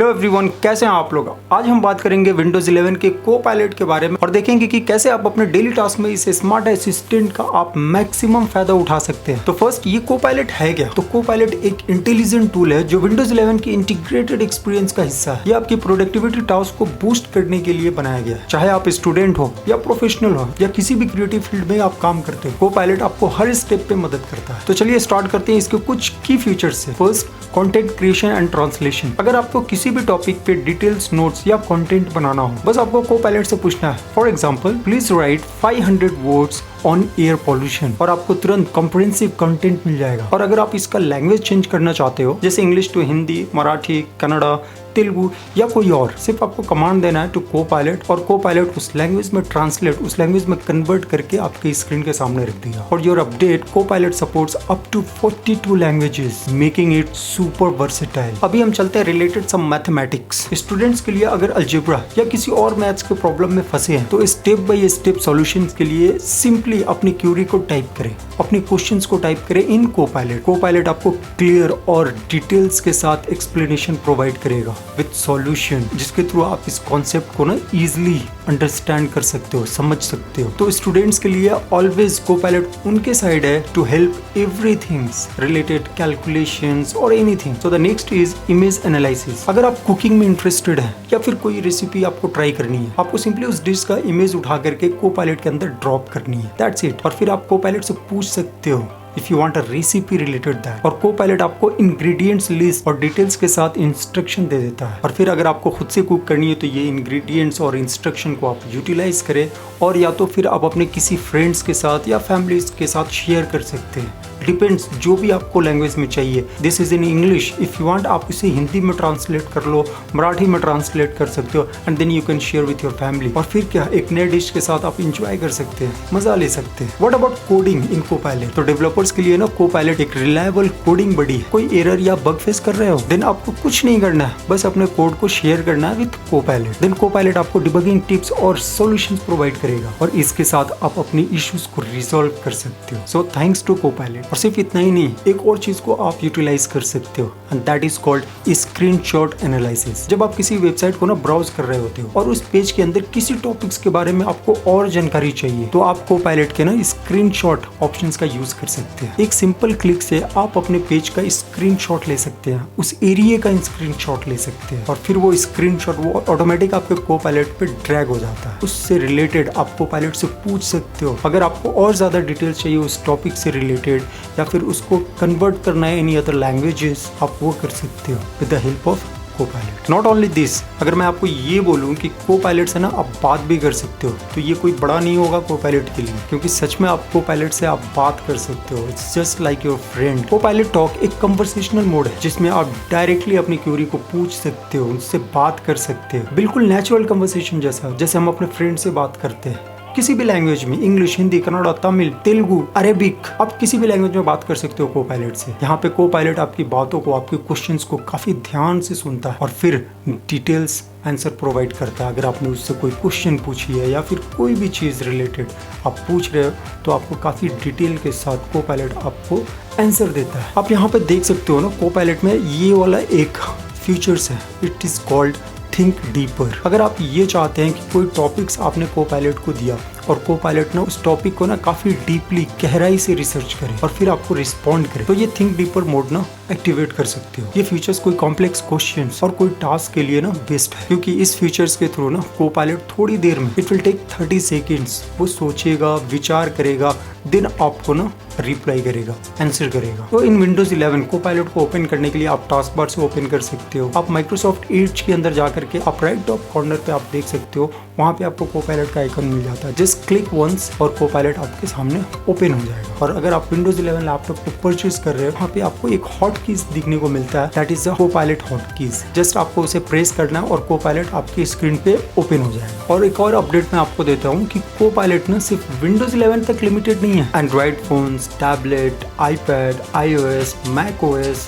Hello everyone, कैसे हैं आप लोग। आज हम बात करेंगे विंडोज 11 के को पायलट के बारे में और देखेंगे कि कैसे आप अपने डेली टास्क में इस स्मार्ट असिस्टेंट का आप मैक्सिमम फायदा उठा सकते हैं। तो फर्स्ट, ये को पायलट है क्या। तो को पायलट एक इंटेलिजेंट टूल है जो विंडोज 11 की इंटीग्रेटेड एक्सपीरियंस का हिस्सा है। ये आपकी प्रोडक्टिविटी टास्क को बूस्ट करने के लिए बनाया गया है। चाहे आप स्टूडेंट हो या प्रोफेशनल हो या किसी भी क्रिएटिव फील्ड में आप काम करते हो, को पायलट आपको हर स्टेप पे मदद करता है। तो चलिए स्टार्ट करते हैं इसके कुछ की फीचर्स से। First, content creation and translation. अगर आपको किसी भी टॉपिक पे डिटेल्स नोट्स या कंटेंट बनाना हो, बस आपको को पायलट से पूछना है, for example please right 500 words on air pollution, और आपको तुरंत कॉम्प्रिहेंसिव कंटेंट मिल जाएगा। और अगर आप इसका लैंग्वेज चेंज करना चाहते हो, जैसे इंग्लिश टू हिंदी, मराठी, कन्नड़ा, तेलुगु या कोई और, सिर्फ आपको कमांड देना है टू को पायलट और को पायलट उस लैंग्वेज में ट्रांसलेट, उस लैंग्वेज में कन्वर्ट करके आपके स्क्रीन के सामने रख देगा। और your update, Copilot supports up to 42 languages, making it super versatile. अभी हम चलते हैं रिलेटेड सम मैथमेटिक्स। स्टूडेंट्स के लिए अगर अलजेब्रा या किसी और मैथ्स के प्रॉब्लम में फंसे हैं, तो स्टेप बाय स्टेप सॉल्यूशंस के लिए सिंपली अपनी क्यूरी को टाइप करें, अपने क्वेश्चंस को टाइप करें इन को पायलट। को पायलट आपको क्लियर और डिटेल्स के साथ एक्सप्लेनेशन प्रोवाइड करेगा विद सॉल्यूशन, जिसके थ्रू आप इस कॉन्सेप्ट को ना इजीली अंडरस्टैंड कर सकते हो, समझ सकते हो। तो स्टूडेंट्स के लिए ऑलवेज को पायलट उनके साइड है to help everything related calculations और anything. So the next is image analysis. अगर आप कुकिंग में इंटरेस्टेड है या फिर कोई रेसिपी आपको ट्राई करनी है, आपको सिंपली उस डिश का इमेज उठा करके को पायलट के अंदर ड्रॉप करनी है, दैट्स इट। और फिर आप को पायलट से पूछ सकते हो if you want a recipe related that, और को पायलट आपको इंग्रेडिएंट्स लिस्ट और डिटेल्स के साथ इंस्ट्रक्शन दे देता है। और फिर अगर आपको खुद से कुक करनी है, तो ये इंग्रेडिएंट्स और इंस्ट्रक्शन को आप यूटिलाइज करें, और या तो फिर आप अपने किसी फ्रेंड्स के साथ या फैमिलीज के साथ शेयर कर सकते हैं। डिपेंड्स, जो भी आपको लैंग्वेज में चाहिए। This is in English, if you want आप इसे हिंदी में ट्रांसलेट कर लो, मराठी में ट्रांसलेट कर सकते हो, and then you can share with your family. और फिर क्या, एक नए डिश के साथ आप इंजॉय कर सकते हैं, मजा ले सकते हैं। व्हाट अबाउट कोडिंग इन को पायलट। तो डेवलपर्स के लिए ना को पायलट एक रिलायबल कोडिंग बडी है। कोई एरर या बग फेस कर रहे हो, देन आपको कुछ नहीं करना है, बस अपने कोड को शेयर करना है विद को पायलट। देन को पायलट आपको डिबगिंग टिप्स और सॉल्यूशंस प्रोवाइड करेगा, और इसके साथ आप अपनी इश्यूज को रिजॉल्व कर सकते हो। सो थैंक्स टू को पायलट। और सिर्फ इतना ही नहीं, एक और चीज को आप यूटिलाइज कर सकते हो, and that is called screenshot analysis. जब आप किसी वेबसाइट को ना ब्राउज कर रहे होते हो और उस पेज के अंदर किसी टॉपिक्स के बारे में आपको और जानकारी चाहिए, तो आप को पायलट के ना स्क्रीनशॉट ऑप्शंस का यूज कर सकते हैं। एक सिंपल क्लिक से आप अपने पेज का स्क्रीनशॉट ले सकते हैं, उस एरिया का स्क्रीनशॉट ले सकते हैं, और फिर वो स्क्रीनशॉट वो ऑटोमेटिक आपके को पायलट पे ड्रैग हो जाता है। उससे रिलेटेड आप को पायलट से पूछ सकते हो। अगर आपको और ज्यादा डिटेल्स चाहिए उस टॉपिक से रिलेटेड, या फिर उसको कन्वर्ट करना है एनी अदर लैंग्वेजेस, आप वो कर सकते हो विद द हेल्प ऑफ को पायलट। नॉट ओनली दिस, अगर मैं आपको ये बोलूं कि को पायलट से ना आप बात भी कर सकते हो, तो ये कोई बड़ा नहीं होगा को पायलट के लिए, क्योंकि सच में आप को पायलट से आप बात कर सकते हो। It's just like your friend. को पायलट टॉक एक कन्वर्सेशनल मोड है, जिसमें आप डायरेक्टली अपनी क्यूरी को पूछ सकते हो, उनसे बात कर सकते हो, बिल्कुल नेचुरल कन्वर्सेशन जैसा, जैसे हम अपने फ्रेंड से बात करते हैं। किसी भी लैंग्वेज में, इंग्लिश, हिंदी, कन्नड़ा, तमिल, तेलुगु, अरेबिक, आप किसी भी लैंग्वेज में बात कर सकते हो को पायलट से। यहाँ पे को पायलट आपकी बातों को, आपके क्वेश्चंस को काफी ध्यान से सुनता है और फिर डिटेल्स आंसर प्रोवाइड करता है। अगर आपने उससे कोई क्वेश्चन पूछी है या फिर कोई भी चीज़ रिलेटेड आप पूछ रहे हो, तो आपको काफ़ी डिटेल के साथ को पायलट आपको आंसर देता है। आप यहाँ पे देख सकते हो ना, को पायलट में ये वाला एक फीचर्स है, it is called think deeper. अगर आप ये चाहते हैं कि कोई टॉपिक्स आपने को पायलट को दिया और को पायलट ना उस टॉपिक को ना काफी डीपली, गहराई से रिसर्च करे और फिर आपको रिस्पॉन्ड करे, तो ये थिंक डीपर मोड ना एक्टिवेट कर सकते हो। ये फीचर्स कोई कॉम्प्लेक्स क्वेश्चंस और कोई टास्क के लिए ना बेस्ट है, क्योंकि इस फीचर्स के थ्रू ना को पायलट थोड़ी देर में, इट विल टेक 30 सेकेंड्स, वो सोचेगा, विचार करेगा, देन आपको ना रिप्लाई करेगा, आंसर करेगा। तो इन विंडोज 11 को पायलट को ओपन करने के लिए आप टास्क बार से ओपन कर सकते हो। आप माइक्रोसॉफ्ट एज के अंदर जाकर के आप राइट टॉप कॉर्नर पे आप देख सकते हो, वहाँ पे आपको को पायलट का आइकन मिल जाता है। जस्ट क्लिक वंस और को पायलट आपके सामने ओपन हो जाएगा। और अगर आप विंडोज 11 लैपटॉप को परचेज कर रहे हो, वहाँ पे आपको एक हॉट कीज दिखने को मिलता है, दैट इज द को पायलट हॉट कीज। जस्ट आपको उसे प्रेस करना है और को पायलट आपकी स्क्रीन पे ओपन हो जाएगा। और एक और अपडेट मैं आपको देता हूँ कि को पायलट ना सिर्फ विंडोज 11 तक लिमिटेड नहीं है। Android phones, tablet, iPad, iOS, macOS,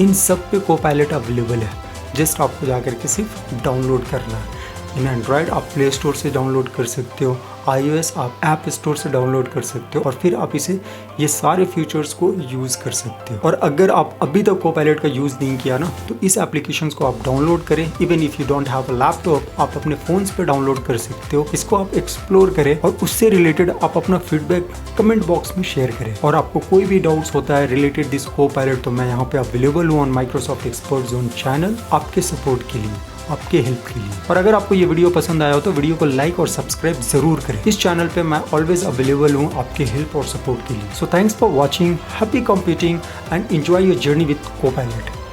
इन सब पे को पायलट अवेलेबल है। जस्ट आपको जाकर के सिर्फ डाउनलोड करना है। इन एंड्रॉयड आप प्ले स्टोर से डाउनलोड कर सकते हो, iOS आप ऐप स्टोर से डाउनलोड कर सकते हो और फिर आप इसे ये सारे फीचर्स को यूज़ कर सकते हो। और अगर आप अभी तक कोपायलट का यूज़ नहीं किया ना, तो इस एप्लीकेशन को आप डाउनलोड करें। Even if you don't have a laptop, आप अपने फोन्स पे डाउनलोड कर सकते हो। इसको आप एक्सप्लोर करें और उससे रिलेटेड आप अपना फीडबैक कमेंट बॉक्स में शेयर करें। और आपको कोई भी डाउट्स होता है रिलेटेड दिस कोपायलट, तो मैं यहाँ पे अवेलेबल हूँ on Microsoft expert zone channel आपके सपोर्ट के लिए, आपके हेल्प के लिए। और अगर आपको ये वीडियो पसंद आया हो तो वीडियो को लाइक और सब्सक्राइब जरूर करें। इस चैनल पे मैं ऑलवेज अवेलेबल हूँ आपके हेल्प और सपोर्ट के लिए। So thanks for watching, happy computing and enjoy your journey with Copilot.